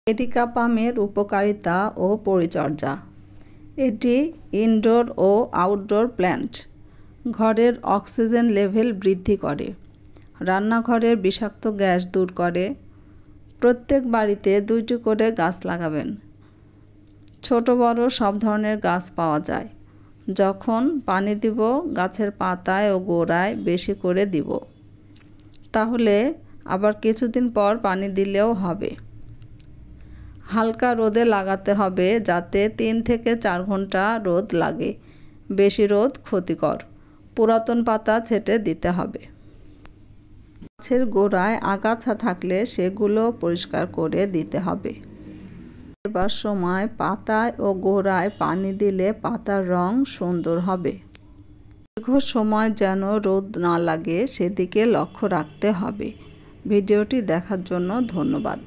Areca পামের উপকারিতা ও পরিচর্যা। এটি ইনডোর ও আউটডোর প্ল্যান্ট। ঘরের অক্সিজেন লেভেল বৃদ্ধি করে, রান্নাঘরের বিষাক্ত গ্যাস দূর করে। প্রত্যেক বাড়িতে 2টি করে গাছ লাগাবেন। ছোট বড় সব ধরনের গাছ পাওয়া যায়। যখন পানি দিব, গাছের পাতায় ও গোড়ায় বেশি করে দিব। তাহলে আবার কিছুদিন পর পানি দিলেও হবে। হালকা রোদে লাগাতে হবে, যাতে 3 থেকে 4 ঘন্টা রোদ লাগে। বেশি রোদ ক্ষতিকর। পুরাতন পাতা ছেঁটে দিতে হবে। গাছের গোড়ায় আগাছা থাকলে সেগুলো পরিষ্কার করে দিতে হবে। দেবার সময় পাতায় ও গোড়ায় পানি দিলে পাতার রং সুন্দর হবে। দীর্ঘ সময় যেন রোদ না লাগে সেদিকে লক্ষ্য রাখতে হবে। ভিডিওটি দেখার জন্য ধন্যবাদ।